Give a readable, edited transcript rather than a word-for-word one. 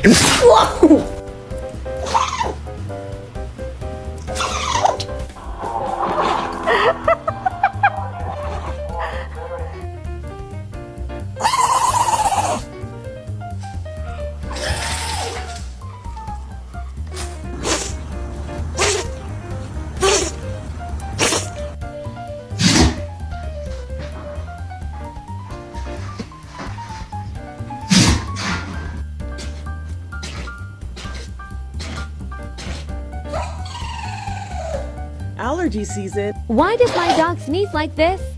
Whoa! Allergy season. Why does my dog sneeze like this?